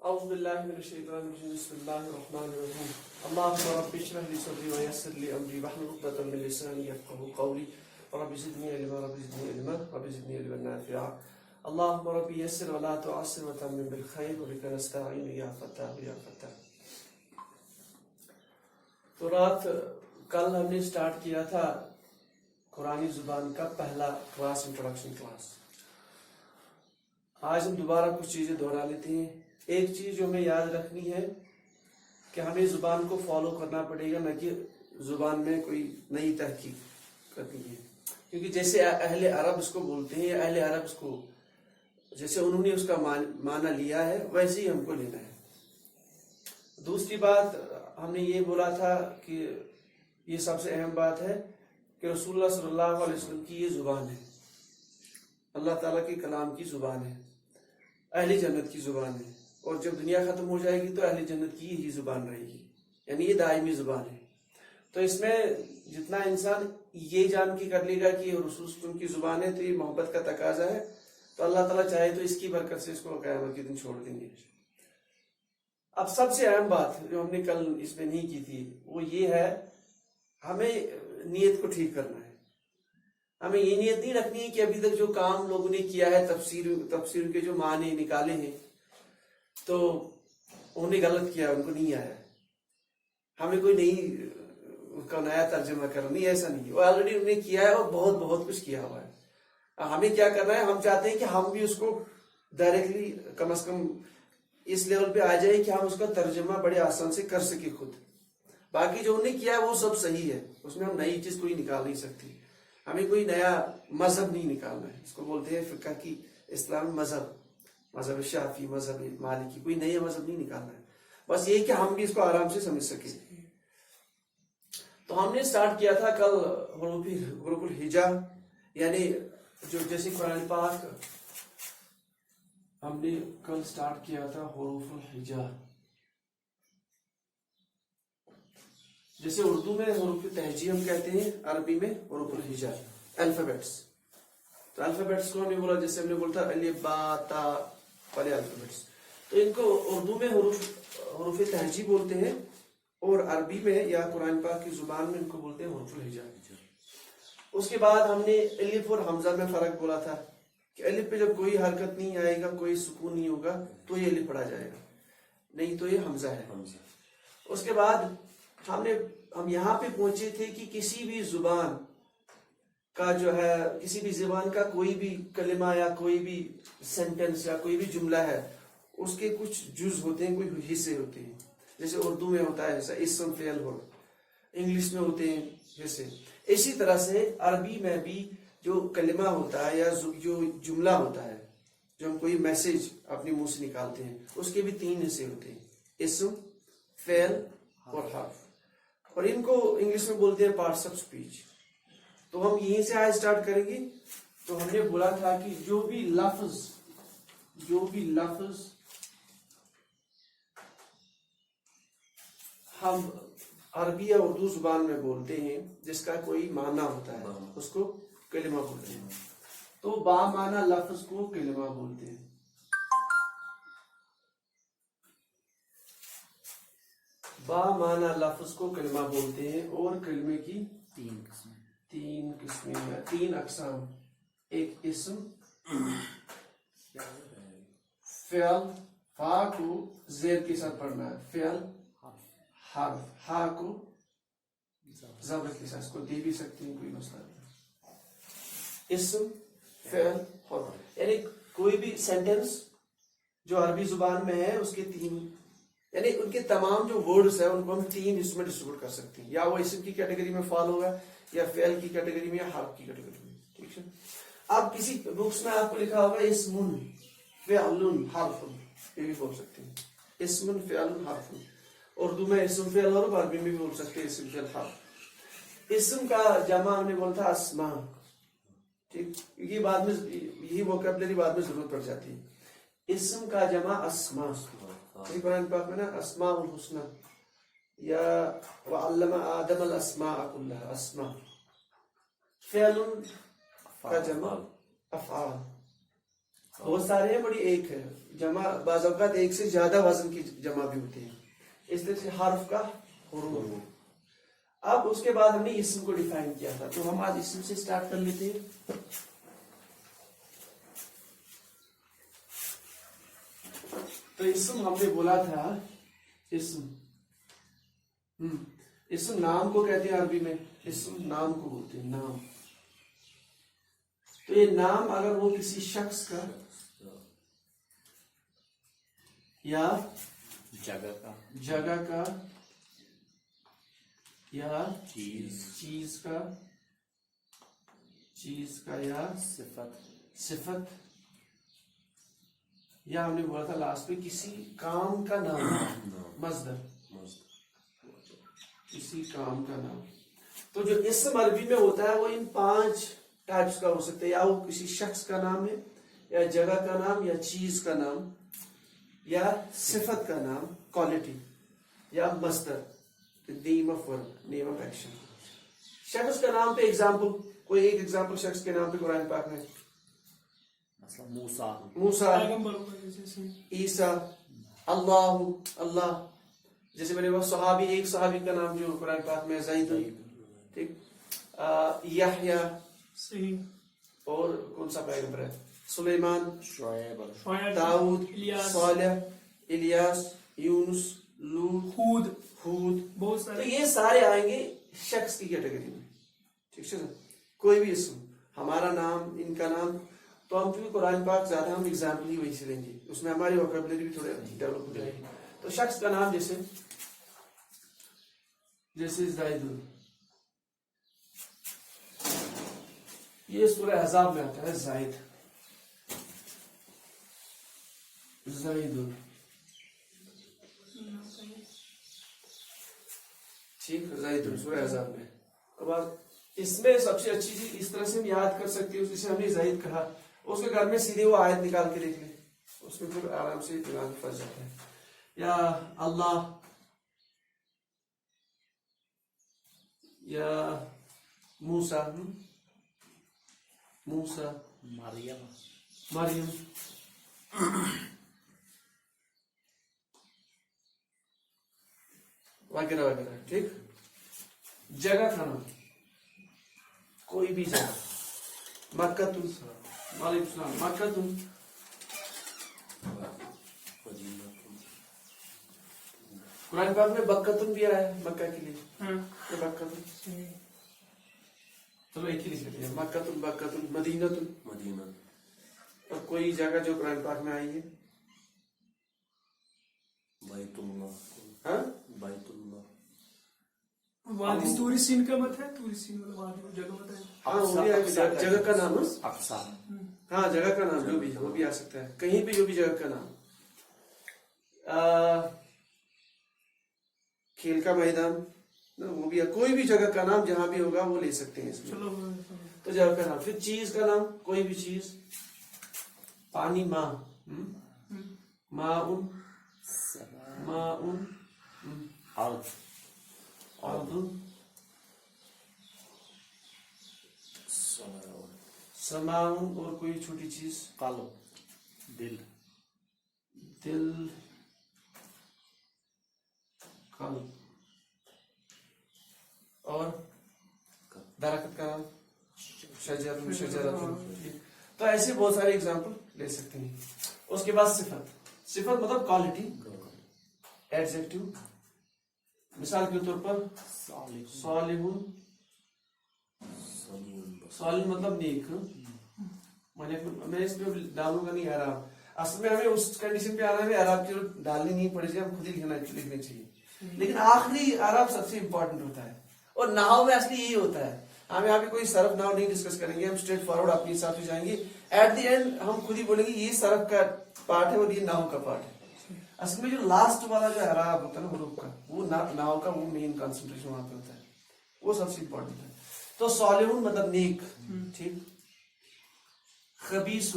أعوذ بالله من الشيطان الرجيم بسم الله الرحمن الرحيم اللهم رب اشرح لي صدري ويسر لي أمري واحلل عقدة من لساني يفقهوا قولي رب زدني علما رب زدني علما رب زدني علما نافعا اللهم رب يسر ولا تعسر وتمم بالخير وبك نستعين يا فتاح يا فتاح. تو رات کل ہم نے سٹارٹ کیا تھا قرآنی زبان کا پہلا کلاس انٹروڈکشن کلاس. آج ہم دوبارہ کچھ چیزیں دہرا لیتے ہیں. ایک چیز جو ہمیں یاد رکھنی ہے کہ ہمیں زبان کو فالو کرنا پڑے گا، نہ کہ زبان میں کوئی نئی تحقیق کرنی ہے. کیونکہ جیسے اہل عرب اس کو بولتے ہیں، اہل عرب اس کو جیسے انہوں نے اس کا معنی لیا ہے ویسے ہی ہم کو لینا ہے. دوسری بات ہم نے یہ بولا تھا کہ یہ سب سے اہم بات ہے کہ رسول اللہ صلی اللہ علیہ وسلم کی یہ زبان ہے، اللہ تعالیٰ کے کلام کی زبان ہے، اہل جنت کی زبان ہے. اور جب دنیا ختم ہو جائے گی تو اہل جنت کی یہی زبان رہے گی، یعنی یہ دائمی زبان ہے. تو اس میں جتنا انسان یہ جان کے کر لے گا کہ رسول وسلم کی زبان ہے تو یہ محبت کا تقاضا ہے، تو اللہ تعالیٰ چاہے تو اس کی برکت سے اس کو قیامت کے دن چھوڑ دیں گے. اب سب سے اہم بات جو ہم نے کل اس میں نہیں کی تھی وہ یہ ہے ہمیں نیت کو ٹھیک کرنا ہے. ہمیں یہ نیت نہیں رکھنی ہے کہ ابھی تک جو کام لوگوں نے کیا ہے تفسیر کے جو معنی نکالے ہیں تو انہوں نے غلط کیا، ان کو نہیں آیا، ہمیں کوئی نیا ترجمہ کرنا نہیں. ایسا نہیں، وہ آلریڈی انہوں نے کیا ہے اور بہت بہت کچھ کیا ہوا ہے. ہمیں کیا کرنا ہے، ہم چاہتے ہیں کہ ہم بھی اس کو ڈائریکٹلی کم از کم اس لیول پہ آ جائے کہ ہم اس کا ترجمہ بڑے آسان سے کر سکیں خود. باقی جو انہوں نے کیا ہے وہ سب صحیح ہے، اس میں ہم نئی چیز کوئی نکال نہیں سکتی. ہمیں کوئی نیا مذہب نہیں نکالنا ہے، اس کو بولتے ہیں فقہ کی اسلام مذہب شافعی، مذہب مالکی، کوئی نیا مذہب نہیں نکالنا ہے. بس یہ کہ ہم بھی اس کو آرام سے سمجھ سکیں. تو ہم نے سٹارٹ کیا تھا کل حروف الہجا، یعنی جو جیسے قرآن پاک ہم نے کل سٹارٹ کیا تھا حروف الہجا. جیسے اردو میں حروف تہجی ہم کہتے ہیں، عربی میں حروف الہجا الفابیٹس. تو الفابیٹس کو ہم نے بولا، جیسے ہم نے بولا تھا الف با تا والے الفابیٹس، تو ان کو اردو میں حروف تہجی بولتے ہیں اور عربی میں یا قرآن پاک کی زبان میں ان کو بولتے ہیں حروف الہجا. اس کے بعد ہم نے الف اور حمزہ میں فرق بولا تھا کہ الف پہ جب کوئی حرکت نہیں آئے گا، کوئی سکون نہیں ہوگا تو یہ الف پڑھا جائے گا، نہیں تو یہ حمزہ ہے. اس کے بعد ہم یہاں پہ پہنچے تھے کہ کسی بھی زبان کا جو ہے، کسی بھی زبان کا کوئی بھی کلمہ یا کوئی بھی سینٹنس یا کوئی بھی جملہ ہے، اس کے کچھ جز ہوتے ہیں، کوئی حصے ہوتے ہیں. جیسے اردو میں ہوتا ہے جیسا اسم فعل ہو، انگلش میں ہوتے ہیں جیسے. اسی طرح سے عربی میں بھی جو کلمہ ہوتا ہے یا جو جملہ ہوتا ہے، جو ہم کوئی میسج اپنے منہ سے نکالتے ہیں، اس کے بھی 3 حصے ہوتے ہیں، اسم، فعل اور حرف. اور ان کو انگلش میں بولتے ہیں پارٹس آف اسپیچ. تو ہم یہیں سے آج اسٹارٹ کریں گے. تو ہم نے بولا تھا کہ جو بھی لفظ ہم عربی یا اردو زبان میں بولتے ہیں جس کا کوئی معنی ہوتا ہے، اس کو کلمہ بولتے ہیں. تو با معنی لفظ کو کلمہ بولتے ہیں. با معنی لفظ کو کلمہ بولتے ہیں. اور کلمے کی 3 قسمیں ہیں، 3 اقسام. ایک اسم، فعل، فا کو زیر کے ساتھ پڑھنا ہے، فعل، حرف، ہا کو زبر کے ساتھ، اس کو دے بھی سکتے ہیں، کوئی مسئلہ نہیں. اسم، فعل، حرف، یعنی کوئی بھی سینٹنس جو عربی زبان میں ہے اس کے 3، یعنی ان کے تمام جو ورڈز ہیں ان کو ہم 3 حصوں میں ڈسٹریبیوٹ کر سکتے ہیں. یا وہ اسم کی کیٹیگری میں فال ہوگا، یا فعل کی کیٹیگری میں، یا حرف کی کیٹیگری میں. ٹھیک ہے. اب کسی بکس میں آپ کو لکھا ہوگا اسم فعل حرف، یہ بھی بول سکتے ہیں اسم فعل حرف. اردو میں اسم فعل حرف، عربی میں بھی بول سکتے ہیں اسم فعل حرف. اسم کا جمع ہم نے بولا تھا اسماء. ٹھیک، یہ بعد میں یہی ووکیبلری بعد میں ضرورت پڑ جاتی ہے. اسم کا جمع اسماء. قرآن پاک میں نا اسماء الحسنى یا وعلم آدم الاسماء كلها اسماء. فعل کا جمع افعال. بہت سارے ہیں بڑی ایک ہے جمع بعض اوقات ایک سے زیادہ وزن کی جمع بھی ہوتی ہے اس طرح سے حرف کا حروف. اب اس کے بعد ہم نے اسم کو ڈیفائن کیا تھا تو ہم آج اسم سے سٹارٹ کر لیتے ہیں. تو اسم ہم نے بولا تھا اسم نام کو کہتے ہیں عربی میں اسم نام کو بولتے ہیں نام. تو یہ نام اگر وہ کسی شخص کا یا جگہ کا یا چیز کا یا صفت یا ہم نے بولا تھا لاسٹ پہ کسی کام کا نام مصدر کسی کام کا نام. تو جو اسم عربی میں ہوتا ہے وہ ان 5 ٹائپس کا ہو سکتا ہے یا وہ کسی شخص کا نام ہے یا جگہ کا نام یا چیز کا نام یا صفت کا نام کوالٹی یا مصدر name of work name of action. شخص کا نام پہ ایگزامپل کوئی ایک ایگزامپل شخص کے نام پہ قرآن پاک میں موسیٰ عیسیٰ اللہ. جیسے میں نے وہ صحابی ایک صحابی کا نام جو قرآن پاک میں زید ٹھیک یحییٰ اور کون سا پیغمبر ہے سلیمان داؤد صالح الیاس یونس لوط ہود. تو یہ سارے آئیں گے شخص کی کیٹیگری میں. ٹھیک ہے کوئی بھی اسم ہمارا نام ان کا نام تو ہم چونکہ قرآن پاک زیادہ ہم ایگزامپل ہی وہی سے لیں گے اس میں ہماری ووکیبلری بھی تھوڑے ڈیولپ ہو جائے گی. تو شخص کا نام جیسے زید یہ سورہ احزاب میں آتا ہے زید ٹھیک زید سورہ احزاب میں. اب اس میں سب سے اچھی چیز اس طرح سے ہم یاد کر سکتے ہیں جسے ہم نے زید کہا اس کے گھر میں سیدھے وہ آیت نکال کے دیکھ لیں اس میں پھر آرام سے دماغ پھنس جاتا ہے. یا اللہ یا موسیٰ مریم وغیرہ وغیرہ. ٹھیک جگہ کا نام کوئی بھی جگہ مکہ وعلیکم السلام مکہ قرآن پاک میں بکتن بھی آیا ہے مکہ کے لیے چلو ایک ہی لکھ لیتے ہیں بکتن مدینہ. اور کوئی جگہ جو قرآن پاک میں آئی ہے بیت اللہ وادی طور سین کا مت ہے طور سین وادی جگہ کا نام ہاں جگہ کا نام جو بھی وہ بھی آ سکتا ہے کہیں پہ جو بھی جگہ کا نام. کھیل کا میدان وہ بھی کوئی بھی جگہ کا نام جہاں بھی ہوگا وہ لے سکتے ہیں اس میں. تو جگہ کا نام. پھر چیز کا نام کوئی بھی چیز پانی ماء سماع اور کوئی چھوٹی چیز دل قلب اور درخت کا نام شجرۃ. تو ایسے بہت سارے ایگزامپل لے سکتے ہیں. اس کے بعد صفت مطلب کوالٹی ایڈجیکٹو. مثال کے طور پر صالح مطلب نیک. میں اس میں ڈالوں گا نہیں اعراب اصل میں ہمیں اس کنڈیشن پہ آنا ہے اعراب کی ڈالنی نہیں پڑے گی ہم خود ہی لکھنے چاہیے لیکن آخری اعراب سب سے امپورٹنٹ ہوتا ہے. اور نحو میں اصلی یہی ہوتا ہے. ہم یہاں پہ کوئی صرف نحو نہیں ڈسکس کریں گے ہم اسٹریٹ فارورڈ اپنے حساب سے جائیں گے. ایٹ دی اینڈ ہم خود ہی بولیں گے یہ صرف کا پارٹ ہے اور یہ نحو کا پارٹ ہے. اصل میں جو لاسٹ والا جو اعراب ہوتا ہے نا حروف کا وہ نحو کا وہ مین کنسنٹریشن وہاں پہ ہوتا ہے وہ سب سے امپورٹنٹ ہے. تو صالح مطلب نیک. ٹھیک خبیث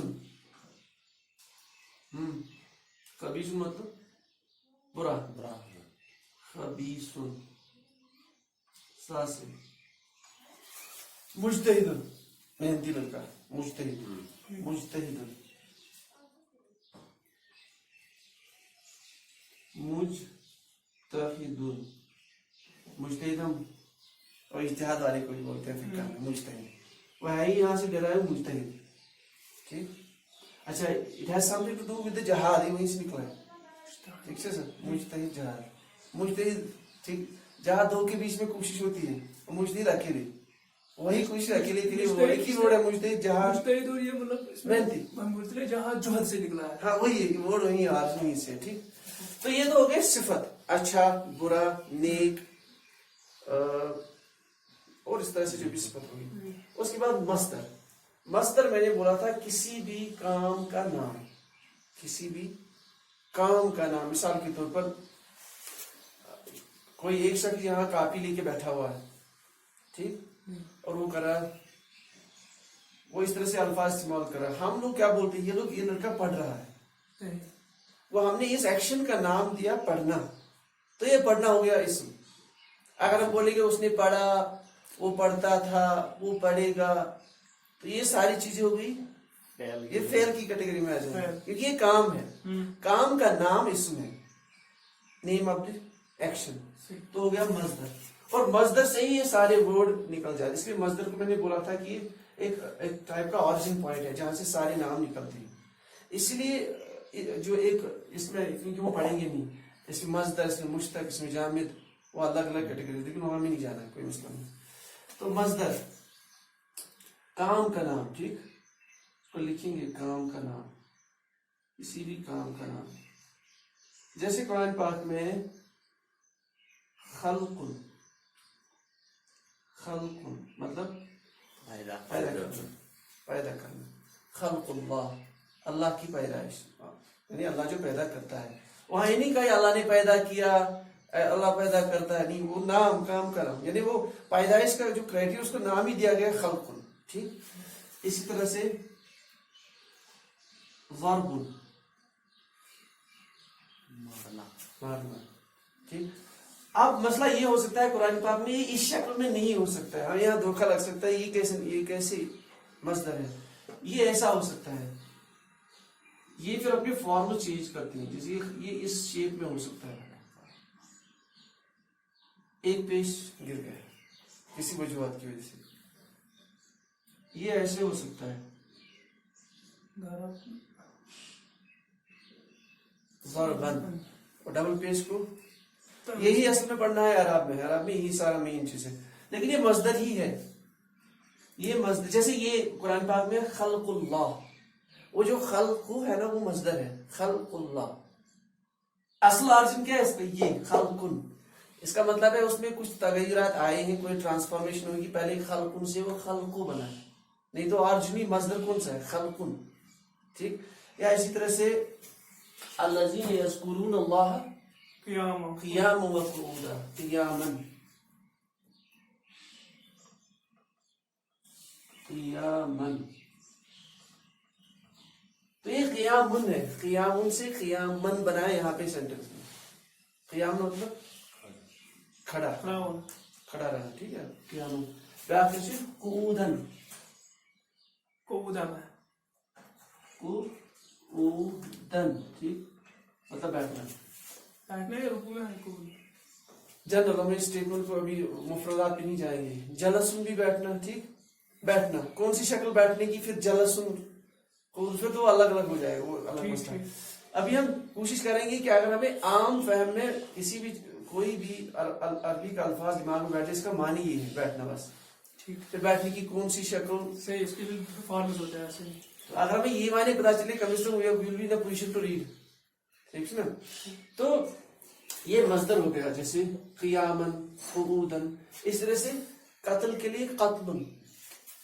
مطلب برا خبیث مجتہد محنتی لڑکا مجتہد मुजतहिदुन, मुजतहिद हम और इज्तिहाद वाले को ही बोलते हैं फिक्का में, मुजतहिद वो है ही यहाँ से डरा है मुजतहिद, ठीक। अच्छा, it has something to do with the जहाद, ये वहीं से निकला है, ठीक है सर, मुजतहिद जहाद, मुजतहिद, ठीक, जहां दो के बीच में कोशिश होती है, और मुजतहिद अकेले, वही कोशिश अकेले के लिए वो एक ही वर्ड है मुजतहिद जहाद, मुजतहिद, और ये मतलब मेहनती, मुजतहिद जहां जुहद से निकला है। हाँ वही वर्ड वही आजमी से, ठीक। तो ये तो हो गए सिफत, अच्छा बुरा नेक और इस तरह से जो भी सिफत होगी। उसके बाद मस्दर, मस्दर मैंने बोला था किसी भी काम का नाम, किसी भी काम का नाम। मिसाल के तौर पर कोई एक शख्स यहाँ कापी लेके बैठा हुआ है, ठीक, और वो कर रहा है, वो इस तरह से अल्फाज इस्तेमाल कर रहा है, हम लोग क्या बोलते हैं, ये लड़का पढ़ रहा है, वो हमने इस एक्शन का नाम दिया पढ़ना, तो ये पढ़ना हो गया इसम। अगर हम बोलेंगे उसने पढ़ा, वो पढ़ता था, वो पढ़ेगा, तो ये सारी चीजें हो गई, ये फेल की कैटेगरी में आ जाएगा, क्योंकि ये काम है, काम का नाम इसम है, नेम ऑफ द एक्शन, तो हो गया मजदर। और मजदर से ही ये सारे वर्ड निकल जाते, इसलिए मजदर को मैंने बोला था कि एक टाइप का ऑरिजिन पॉइंट है जहां से सारे नाम निकलते हैं। इसलिए जो एक इसमें, क्योंकि वो पढ़ेंगे नहीं, इसमें मजदर, इसमें मुश्तक, इसमें जामिद, वो अलग अलग कैटेगरी, लेकिन वहां में नहीं जाना, कोई मसला नहीं। तो मजदर काम का नाम, ठीक, उसको लिखेंगे काम का नाम, किसी भी काम का नाम। जैसे कुरान पाक में खल्कुन, खल्कुन मतलब पैदा करना, पैदा करना, खल्कुल्लाह, अल्लाह की पैदाइश, यानी अल्लाह जो पैदा करता है। वहां ये नहीं कहा अल्लाह ने पैदा किया, अल्लाह पैदा करता है, नहीं, वो नाम, काम का नाम, यानी वो पैदाइश का जो क्राइटेरिया उसको नाम ही दिया गया खल्कुन, ठीक। इसी तरह से ज़रबुन, मारना, ठीक। अब मसला ये हो सकता है कुरान पाक में ये इस शक्ल में नहीं हो सकता है, यहाँ धोखा लग सकता है, ये कैसे मसदर है, ये ऐसा हो सकता है, ये फिर अपने फॉर्म चेंज करते हैं, जैसे ये इस शेप में हो सकता है, एक पेश गिर गया किसी वजूहत की वजह से, ये ऐसे हो सकता है, ज़रबन, और डबल पेश को यही असल में पढ़ना है अरब में, अरब में यही सारा मेन चीज है, लेकिन ये मजदर ही है, ये मजदर। जैसे ये कुरान पाक में खल्कुल्लाह, वो जो खल्कु है ना वो मजदर है, खल्कुल्लाह, असल ऑरिजिन क्या है इसका, ये खल्कुन, इसका मतलब है उसमें कुछ तगय्युरात आए हैं, कोई ट्रांसफॉर्मेशन होगी, पहले खल्कुन से वो खल्कु बना है, नहीं तो ऑरिजिनली मजदर कौन सा है, खल्कुन, ठीक। या इसी तरह से अल्लज़ीना यज़कुरून अल्लाह क़ियामन व क़ुऊदा, क़ियामन, क़ियामन, तो ये क़ियामुन है, क़ियामुन से क़ियामन बना है यहाँ पे सेंटेंस में। क़ियाम मतलब खड़ा, खड़ा रहना, ठीक है, क़ियामुन। फिर से क़ुऊदन, क़ुऊदन, ठीक, मतलब बैठना, जनरल हम इस स्टेटमेंट को अभी मुफरदात पे नहीं जाएंगे। जलसुन भी बैठना, ठीक, बैठना, कौन सी शक्ल बैठने की, फिर जलसुन को फिर तो अलग अलग हो जाएगा, वो अलग मसला है। अभी हम कोशिश करेंगे कि अगर हमें आम फहम में किसी भी कोई भी अरबी का अल्फाज दिमाग में बैठे, इसका मानी ये है बैठना बस, ठीक। फिर बैठने की कौन सी शक्ल से इसके लिए फॉर्म्स होते हैं ऐसे, तो अगर हमें ये माने पता चले कम से कम we will be in a position to read, ठीक है ना। तो ये मजदर हो गया, जैसे क़ियामन, क़ुऊदन, इस तरह से कत्ल के लिए क़त्लुन,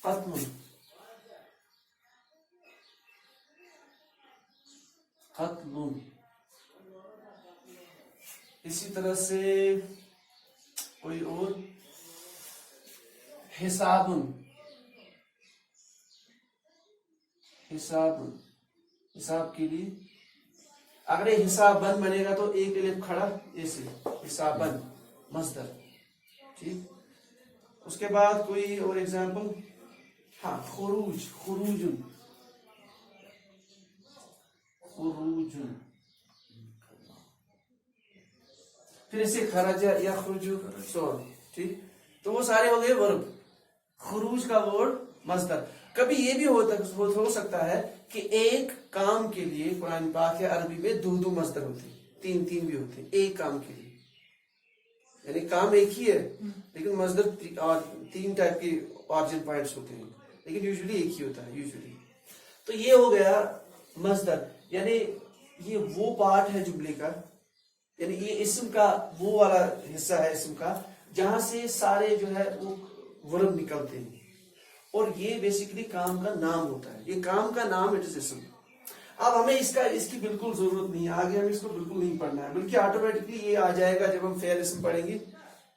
क़त्लुन, क़त्लुन, इसी तरह से कोई और, हिसाबुन, हिसाबुन, हिसाब के लिए, अगर हिसाबन बनेगा तो एक एलिफ खड़ा, ऐसे हिसाबन मजदर, ठीक। उसके बाद कोई और एग्जांपल, हाँ, खुरूज, खुरूजुन, खुरूजुन, फिर इससे खराजा या खुरुजु सो ठीक। तो वो सारे हो गए वर्ब। खुरूज का वर्ड मजदर। कभी ये भी हो सकता है कि एक काम के लिए कुरान पाक या अरबी में दो मजदर होते हैं, तीन भी होते हैं एक काम के लिए, यानी काम एक ही है लेकिन मजदर और 3 टाइप के ऑरिजिन पॉइंट्स होते हैं, लेकिन यूजुअली एक ही होता है यूजुअली। तो ये हो गया मजदर, यानी ये वो पार्ट है जुमले का, यानी ये इस्म का वो वाला हिस्सा है इस्म का जहां से सारे जो है वो वर्ब निकलते हैं, और ये बेसिकली काम का नाम होता है, ये काम का नाम इट इज इस्म। अब हमें इसकी बिल्कुल जरूरत नहीं है, आगे हमें इसको बिल्कुल नहीं पढ़ना है, बल्कि ऑटोमेटिकली ये आ जाएगा जब हम फेल इस्म पढ़ेंगे।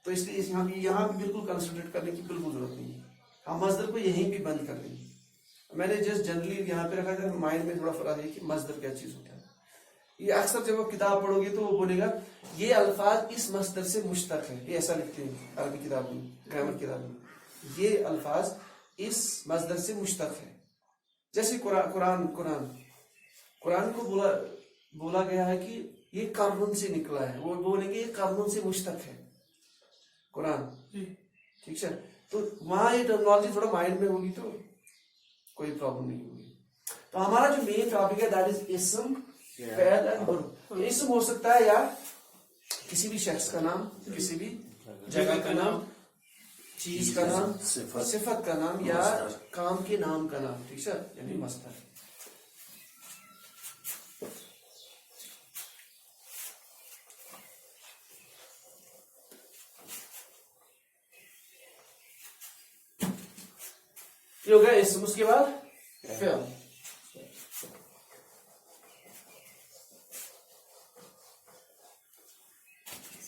तो इसलिए यहाँ भी बिल्कुल कंसंट्रेट करने की बिल्कुल जरूरत नहीं है, हम मजदर को यहीं भी बंद कर देंगे। मैंने जस्ट जनरली यहाँ पे रखा था, माइंड में थोड़ा फर्क है कि मजदर क्या चीज होता है। ये अक्सर जब आप किताब पढ़ोगे तो वो बोलेगा ये अल्फाज इस मजदर से मुश्तक है, ये ऐसा लिखते हैं अरबी किताब में, ग्रामर किताब में, ये अल्फाज इस मजदर से मुश्तक है। जैसे कुरान को बोला गया है कि ये कर्नुन से निकला है, वो बोलेंगे ये कर्नुन से मुश्तक है कुरान, ठीक है। तो वहां ये टर्मिनोलॉजी थोड़ा माइंड में होगी तो कोई प्रॉब्लम नहीं होगी। तो हमारा जो मेन टॉपिक है दैट इज इस्म, फेल एंड वर्ब। इस्म हो सकता है या किसी भी शख्स का नाम, किसी भी जगह का नाम, चीज का नाम, सिफत का नाम, या काम के नाम का नाम, ठीक है, यानी मस्तर। ये हो गया इस्म। उसके बाद फेल।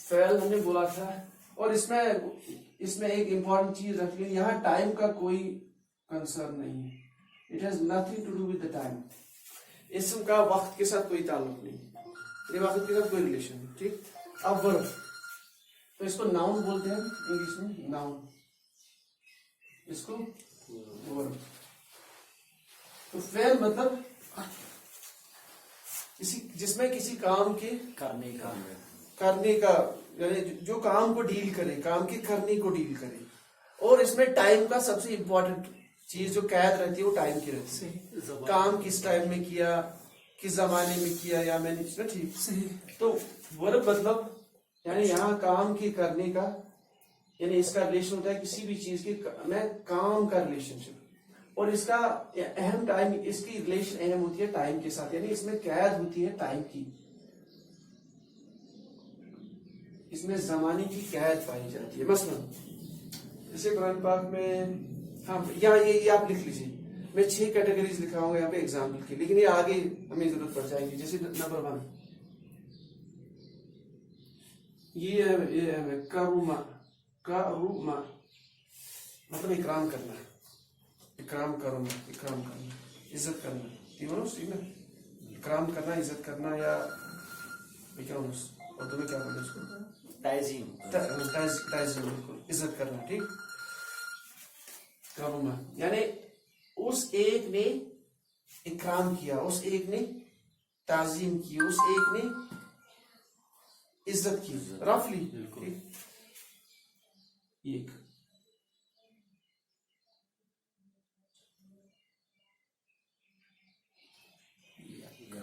फेल हमने बोला था, और इसमें एक इंपॉर्टेंट चीज रख ली, यहाँ टाइम का कोई कंसर्न नहीं है, it has nothing to do with the time. इस्म का वक्त के साथ कोई ताल्लुक नहीं, ये वक्त के साथ कोई रिलेशन नहीं, ठीक। अब वर्ब, तो इसको नाउन बोलते हैं इंग्लिश में, नाउन, इसको वर्ब। तो फेल मतलब जिसमें किसी काम के करने का यानी जो काम को डील करे, काम के करने को डील करे, और इसमें टाइम का सबसे इंपॉर्टेंट चीज जो कैद रहती है वो टाइम की रहती है। काम किस टाइम में किया, किस जमाने में किया, या मैंने ठीक। तो वर्ब मतलब यानी यहाँ काम के करने का, यानी इसका रिलेशन होता है किसी भी चीज के में काम का रिलेशनशिप, और इसका अहम टाइम, इसकी रिलेशन अहम होती है टाइम के साथ, यानी इसमें कैद होती है टाइम की, इसमें जमाने की कैद पाई जाती है। मसलन जैसे कुरान पाक में, हाँ यहाँ ये आप लिख लीजिए, मैं 6 कैटेगरीज लिखाऊंगा यहाँ पे एग्जाम्पल की, लेकिन ये आगे हमें जरूरत पड़ जाएगी। जैसे नंबर 1 ये है करुमा मतलब इकराम करना, इकराम करना, इज्जत करना, तीनों सी ना, इकराम करना, इज्जत करना, या क्या उर्दू में क्या बोले उसको, ताज़ीम, बिल्कुल, इज्जत करना, ठीक। करुमा यानी उस एक ने इकराम किया, उस एक ने ताज़ीम की, उस एक ने इज्जत की, रफली, ठीक। एक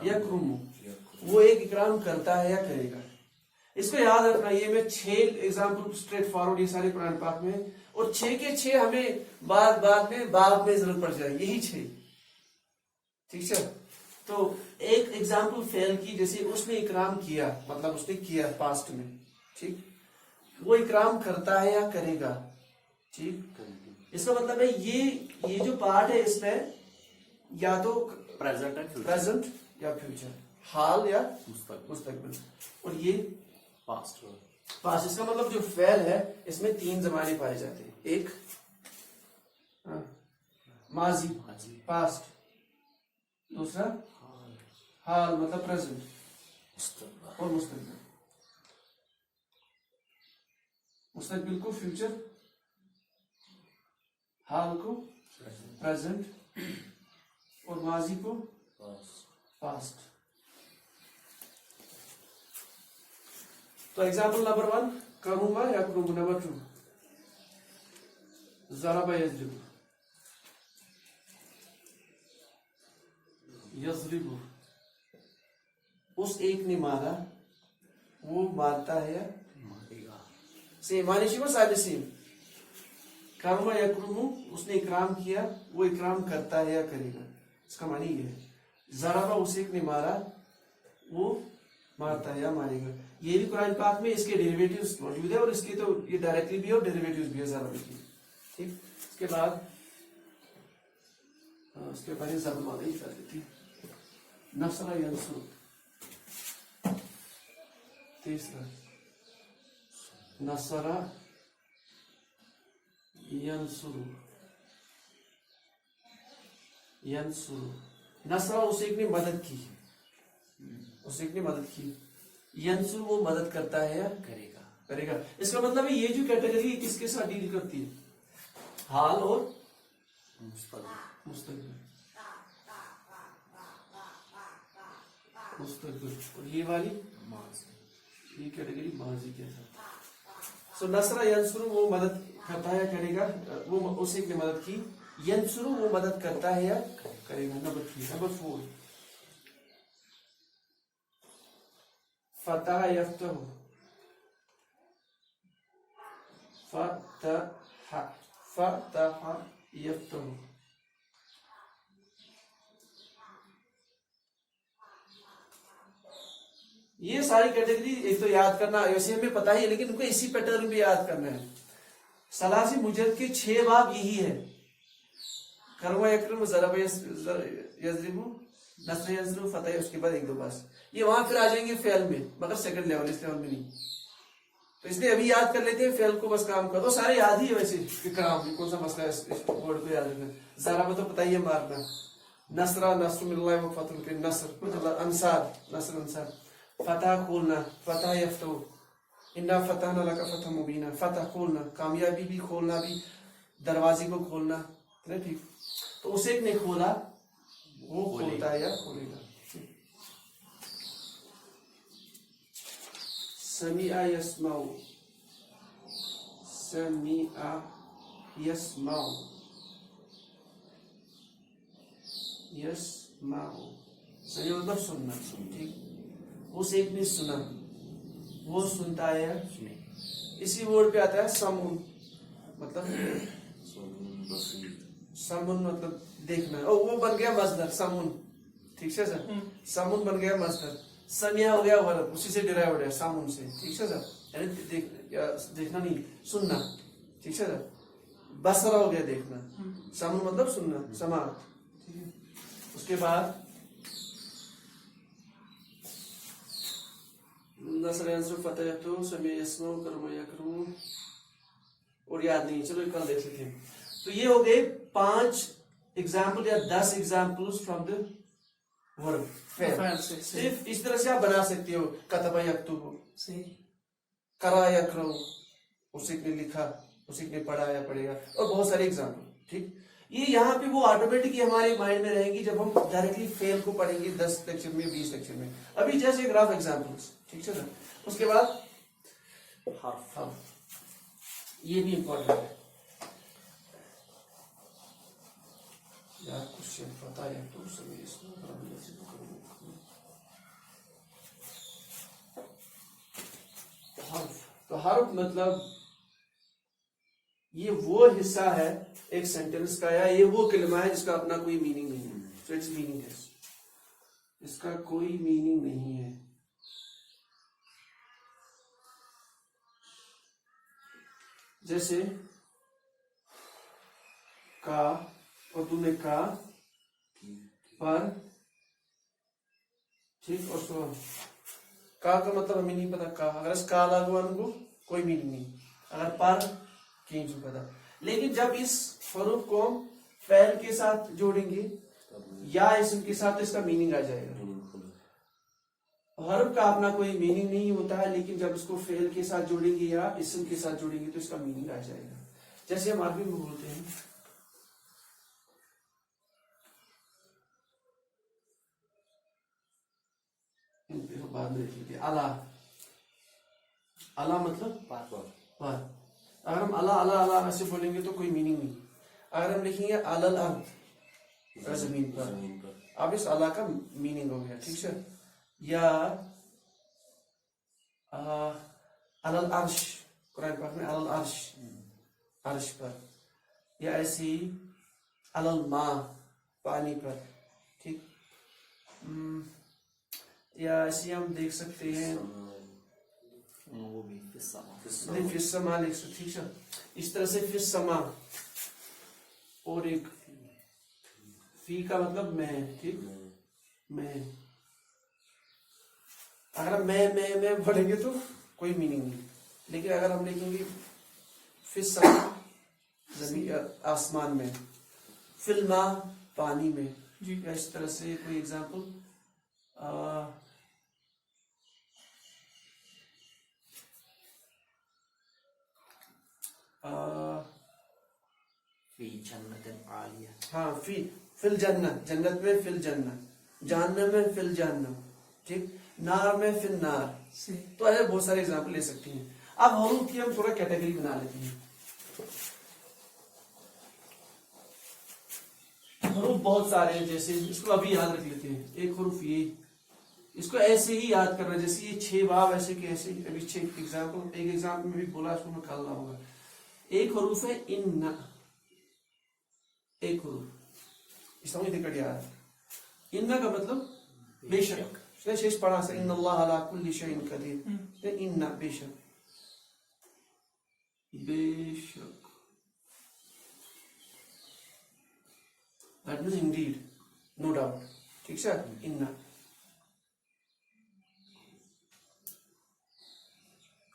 यकरुमु, वो एक इकराम करता है या करेगा। इसको याद रखना, ये मैं 6 एग्जाम्पल स्ट्रेट फॉरवर्ड ये सारे कुरान पाक में, और 6 के 6 हमें बाद में जरूरत पड़ जाएगी, यही 6, ठीक है। तो एक एग्जाम्पल फेल की, जैसे उसने इकराम किया, मतलब उसने किया पास्ट में, ठीक, वो इकराम करता है या करेगा, ठीक। इसका मतलब है ये जो पार्ट है इसमें या तो प्रेजेंट या फ्यूचर, हाल या मुस्तकबिल, और ये पास्ट। इसका मतलब जो फेल है इसमें 3 जमाने पाए जाते हैं, एक माजी पास्ट, दूसरा हाल मतलब प्रेजेंट, और मुस्तकबिल। मुस्तकबिल को फ्यूचर, हाल को प्रेजेंट, और माजी को पास्ट। तो एग्जाम्पल नंबर 1 करूंगा या करूंगा, नंबर 2 ज़रबा यज़रिबु, यज़रिबु, उस एक ने मारा, वो मारता है या मारेगा। सेम मानिशिमा सालिसीम, करूंगा या करूंगा, उसने इकराम किया, वो इकराम करता है या करेगा। इसका मानी ये है, ज़रबा उस एक ने मारा, वो मारता है या मारेगा। ये भी कुरान पाक में इसके डेरिवेटिव्स मौजूद है, और इसके तो ये डायरेक्टली भी है और डेरिवेटिव्स भी है ज़रबा की। ठीक, इसके बाद उसके बारे में ज़रबा नहीं कर देती। नसरा यंसुर, तीसरा नसरा यंसुरु, यंसुरु, नसरा उस एक ने मदद की, उस एक ने मदद की, यंसुर वो मदद करता है या करेगा। करेगा। इसका मतलब है ये जो कैटेगरी किसके साथ डील करती है, हाल और मुस्तकबिल, मुस्तकबिल, और ये वाली ये कैटेगरी माजी के साथ। सो नसरा यंसुरु वो मदद करता है या करेगा, वो उस एक ने मदद की, यंसुरु वो मदद करता है या करेगा। नंबर 3, नंबर 4 फतह यफ्तहु, फतह यफ्तहु, ये सारी कैटेगरी एक तो याद करना, वैसे हमें पता ही है लेकिन उनको इसी पैटर्न में याद करना है। सलासी मुजद के 6 बाब यही है, करवा यकरम, ज़रबा यज़रिबु, नसर यज़रिबु, फतह, उसके बाद 1-2 बस। ये वहां फिर आ जाएंगे फेल में, मगर सेकंड लेवल, इस लेवल में नहीं। तो इसलिए अभी याद कर लेते हैं फेल को, बस काम कर दो, सारे याद ही है वैसे कराम, कौन सा मसला है इस वर्ड को याद रखना। ज़रबा तो पता ही है मारना, नसरा नस्र मिनल्लाहि व फतहुन के नस्र, मतलब अंसार, नस्र अंसार, फतह खोलना, फतह यफ्तहु, इन्ना फतहना लका फतहन मुबीना, फतह खोलना, कामयाबी भी, खोलना भी, दरवाजे को खोलना, ठीक। तो उसे एक ने खोला, वो खोलता है या खोलेगा। समीआ यस्माउ, समीआ यस्माउ, यस्माउ, समीआ मतलब सुनना, ठीक। उस एक ने सुना, वो सुनता है या सुने। इसी वर्ड पे आता है समून, मतलब समून मतलब देखना, ओ वो बन गया मजदर समून, ठीक है सर, समून बन गया मजदर, समिया हो गया वर्ब, उसी से डिराइव्ड है सामुन से, ठीक है सर, यानी देखना नहीं, सुनना, ठीक है सर। बसरा हो गया देखना, सामुन मतलब सुनना, समा, ठीक है। उसके बाद नसर यंसुर, फतह यफ्तहु, समीअ यस्मउ, करम यकरम, और याद नहीं, चलो कल देख लेते हैं। तो ये हो गए 5 एग्जाम्पल या 10 examples from the verb fail. सिर्फ इस तरह से आप बना सकते हो, कतबा यक्तुबु, करा यकरउ, उसी ने लिखा, उसी ने पढ़ा या पढ़ेगा, और बहुत सारे एग्जाम्पल, ठीक। ये यहाँ पे वो ऑटोमेटिकली हमारे माइंड में रहेंगी जब हम डायरेक्टली फेल को पढ़ेंगे 10 लेक्चर में, 20 लेक्चर में। अभी जैसे ग्राफ एग्जाम्पल्स, ठीक है ना। उसके बाद हर्फ, ये भी इंपॉर्टेंट है यार, क्वेश्चन पता है तो सभी इसमें हर्फ। तो हर्फ मतलब ये वो हिस्सा है एक सेंटेंस का, या ये वो कलमा है जिसका अपना कोई मीनिंग नहीं है, सो इट्स मीनिंगलेस, इसका कोई मीनिंग नहीं है। जैसे का, और तूने का पर, ठीक, और सो का मतलब हमें नहीं पता, का अगर इस का लागू को कोई मीनिंग नहीं, अगर पर की पता। लेकिन जब इस हरूफ को हम फेल के साथ जोड़ेंगे या इसम के साथ, तो इसका मीनिंग आ जाएगा। हर्फ का अपना कोई मीनिंग नहीं होता है, लेकिन जब इसको फेल के साथ जोड़ेंगे या इसम के साथ जोड़ेंगे तो इसका मीनिंग आ जाएगा। जैसे हम अरबी में बोलते हैं, बाद में देख लीजिए, अला, अला मतलब पर पर। अगर हम अला अला अला ऐसे बोलेंगे तो कोई मीनिंग नहीं। अगर हम लिखेंगे अलल अर्द जमीन पर, जमीन पर अब इस अला का मीनिंग हो गया, ठीक है। या अलल अर्श, कुरान पाक में अलल अर्श, अर्श पर। या ऐसे ही अलल मा, पानी पर, ठीक। या ऐसे हम देख सकते हैं वो भी फिस्समा फिर समा लिख सकते, ठीक है। इस तरह से फिर समा, और एक फी का मतलब मैं, ठीक, मैं। अगर हम मैं पढ़ेंगे तो कोई मीनिंग नहीं, लेकिन अगर हम लिखेंगे फिर समा जमीन आसमान में, फिल्मा पानी में, जी। या इस तरह से कोई एग्जाम्पल, फी जन्नतिन आलिया हाँ फिल जन्नत, जन्नत में फिल जन्नत, जहन्नम में फिल जहन्नम, ठीक, नार में फिल नार। से तो ऐसे बहुत सारे एग्जाम्पल ले सकती हैं। अब हरूफ की हम थोड़ा कैटेगरी बना लेते हैं। हरूफ बहुत सारे हैं, जैसे इसको अभी याद रख लेते हैं। एक हरूफ ये, इसको ऐसे ही याद करना, जैसे ये 6 बाब ऐसे के ऐसे, अभी 6 एग्जाम्पल, एक एग्जाम्पल में भी बोला, इसको मैं निकालना होगा। एक हरूफ है इन्ना, एक हरूफ इसका मुझे दिक्कत यार, इन्ना का मतलब बेशक, इसने शेष पढ़ा से इन्नल्लाह अला कुल्ली शैइन कदीर, इन्ना बेशक, बेशक, that means indeed, no doubt, ठीक है। इन्ना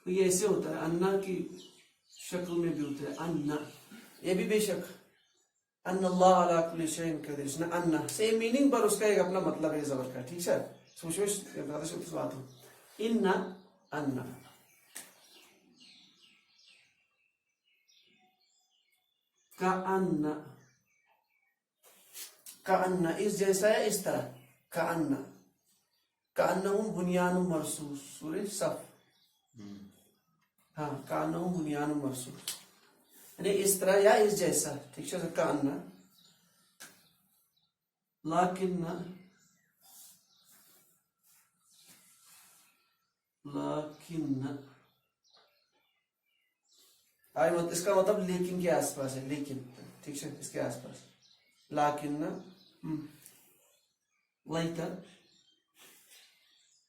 तो ये ऐसे होता है, अन्ना की शक्ल में भी होता है अन्ना, ये भी बेशक, अन्नल्लाह अला कुल्ली शैइन कदीर, इसने अन्ना सेम मीनिंग पर उसका एक अपना मतलब है जबर का, ठीक है। सोच बात हो, इन्ना अन्ना, का अन्ना, का अन्ना इस जैसा है, इस तरह, का अन्ना, का अन्नहुम बुनियानुम मरसूस, सूरह सफ, हाँ, का अन्नहुम बुनियानुम मरसूस, यानी इस तरह या इस जैसा, ठीक है। का अन्ना, लाकिन्ना, लाकिन्ना, इसका मतलब लेकिन के आसपास है, लेकिन, ठीक है, इसके आसपास, लाकिन्ना, लाइता,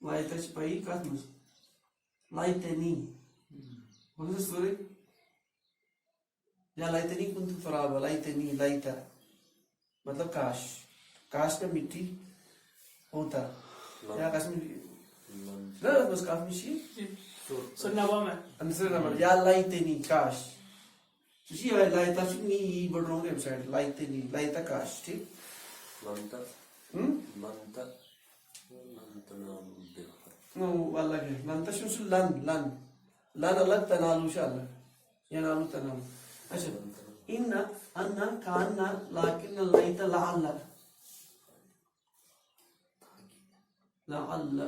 लाइता छिपाई कत मज, लाइतनी, सूर्य, या लाइतनी कुंतु तुराबा, लाइतनी, लाइता मतलब काश, काश में मिट्टी होता, या काश में ना, बस काश में शी सुन्नवा में अंदर ना या लाइतनी काश, जी है लाइता नी बढ़ों के साइड, लाइतनी, लाइता काश, ठीक। लंता लंता लंता नाम देखा नो अलग है, लंता शुरू लन लन लन अलग, तनालू शाल, या नालू तनालू। अच्छा, इन्ना अन्ना कान्ना लाकिन लाइता लाअल्ला, लाअल्ला,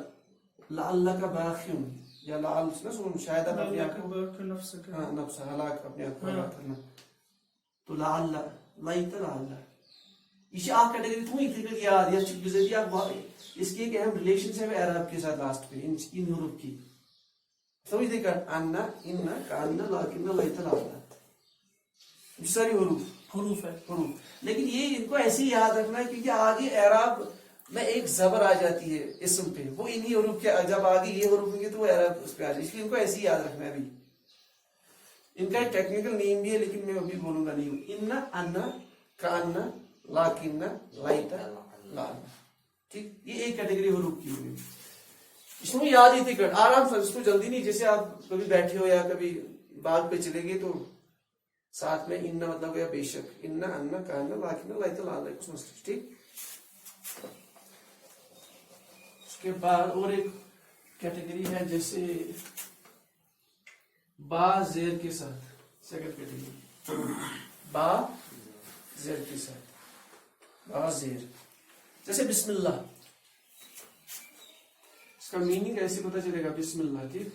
लाअल्ला का बाखियुन, या लाअल ना सुन शायद आप अपने आप को नफ्स का हाँ नफ्स हलाक अपने आप को हलाक करना, तो लाअल्ला, लाइता लाअल्ला, इसे आप कैटेगरी तुम इतनी याद या गुजरी आप, इसकी एक अहम रिलेशन है अरब के साथ लास्ट पे, इन हरूफ की समझ देकर, अन्ना इन्ना कान्ना लाकिन्ना लाइता लाअल्ला, सारी हरूफ है, हरूफ। लेकिन ये इनको ऐसे ही याद रखना है, क्योंकि आगे एराब में एक जबर आ जाती है इसम पे, वो इन्हीं हरूफ के, जब आगे ये हरूफ होंगे तो वो एराब उस पे आ जाए, इसलिए इनको ऐसे ही याद रखना है। अभी इनका एक टेक्निकल नेम भी है, लेकिन मैं अभी बोलूंगा नहीं। इन्ना अन्ना कान्ना लाकिन्ना लाइता लाअल्ला, ठीक, ये एक कैटेगरी हरूफ की होगी, इसमें याद ही थी आराम से, इसको जल्दी नहीं, जैसे आप कभी बैठे हो या कभी बाग पे चले गए तो साथ में इन्ना मतलब गया बेशक, इन्ना अन्ना कान्ना लाकिन्ना लाइता लाअल्ला, कुछ मसला, ठीक। उसके बाद और एक कैटेगरी है, जैसे बा जेर के साथ, सेकंड कैटेगरी, बा जेर के साथ, बा जेर, जैसे बिस्मिल्लाह, इसका मीनिंग ऐसे पता चलेगा, बिस्मिल्लाह, ठीक,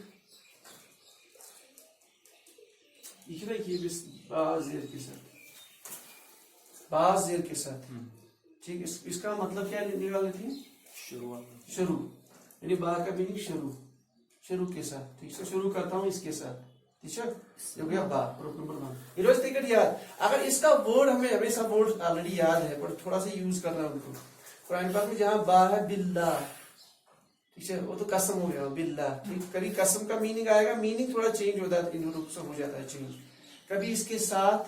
लिख रहे कि ये बाज जेर के साथ, बाज जेर के साथ, ठीक। इसका मतलब क्या लेने वाले थे? शुरुआत शुरू, यानी बा का मीनिंग शुरू, शुरू के साथ, ठीक है। शुरू करता हूँ इसके साथ, ठीक है। हो गया बा, प्रूफ नंबर 1। इरोज टिकट याद, अगर इसका वर्ड हमें हमेशा वर्ड ऑलरेडी याद है पर थोड़ा सा यूज करना है उनको। कुरान पाक में जहाँ बा है बिल्लाह, ठीक है, वो तो कसम हो गया बिल्लाह, ठीक। कभी कसम का मीनिंग आएगा, मीनिंग थोड़ा चेंज होता है, इन रूप से हो जाता है चेंज, कभी इसके साथ,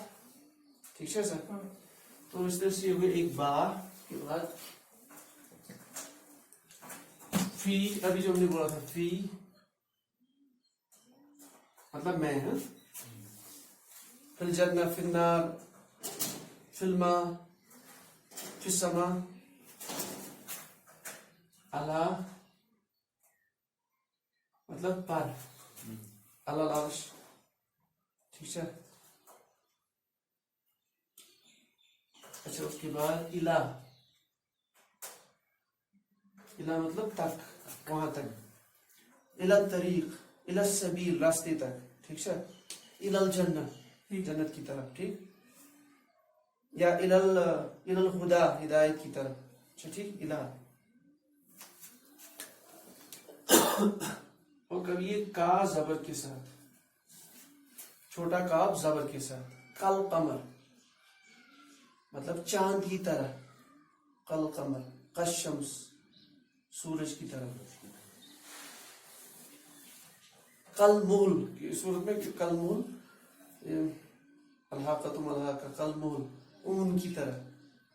ठीक है सर। तो इस तरह से हो गया एक बा के बाद फी, अभी जो हमने बोला था फी मतलब मैं, है फिल जन्नत, फिल नार, फिल्मा, फिसमा, अला मतलब पर, अला अर्श, ठीक है। अच्छा, उसके बाद इला, इला मतलब तक, वहां तक। इला तरीक, इला सबील, रास्ते तक, ठीक है। इलल जन्नत, जन्नत की तरफ, ठीक। या इलल हुदा, हिदायत की तरफ, अच्छा ठीक। इला और कभी ये का जबर के साथ, छोटा काफ जबर के साथ, कल कमर मतलब चांद की तरह, कल कमर, कशम्स सूरज की तरह। कल मूल की सूरत में, कल मूल अल्हाक़तुम अल्हाक़ा, कल मूल ऊन की तरह।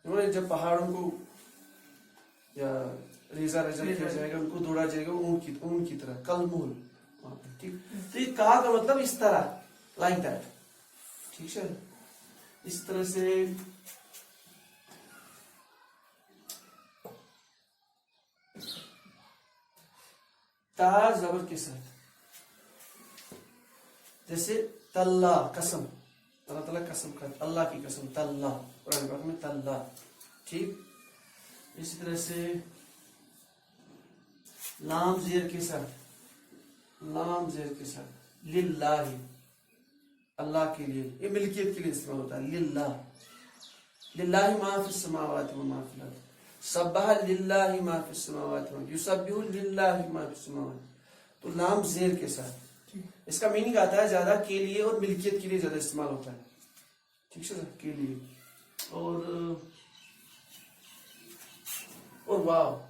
उन्होंने जब पहाड़ों को या रेजा रेजा किया जाएगा, उनको दौड़ा जाएगा ऊन की तरह, कल मूल, ठीक। तो ये का मतलब इस तरह, लाइक दैट, ठीक है। इस तरह से ता जबर के साथ, जैसे तल्ला कसम, अल्लाह ताला कसम कर, अल्लाह की कसम, तल्ला, कुरान पाक में तल्ला, ठीक। इसी तरह से लाम जेर के साथ, लाम जेर के साथ, लिल्लाही, अल्लाह के लिए, ये मिल्कियत के लिए इस्तेमाल होता है, लिल्लाह, लिल्लाही मा फिस समावाति व मा फिल अर्द, सब्बह लिल्लाही मा फिस समावाति व युसब्बिहु लिल्लाही मा फिस समावाति। तो लाम जेर के साथ, इसका मीनिंग आता है ज्यादा के लिए और मिल्कियत के लिए ज्यादा इस्तेमाल होता है, ठीक है, के लिए। और वाव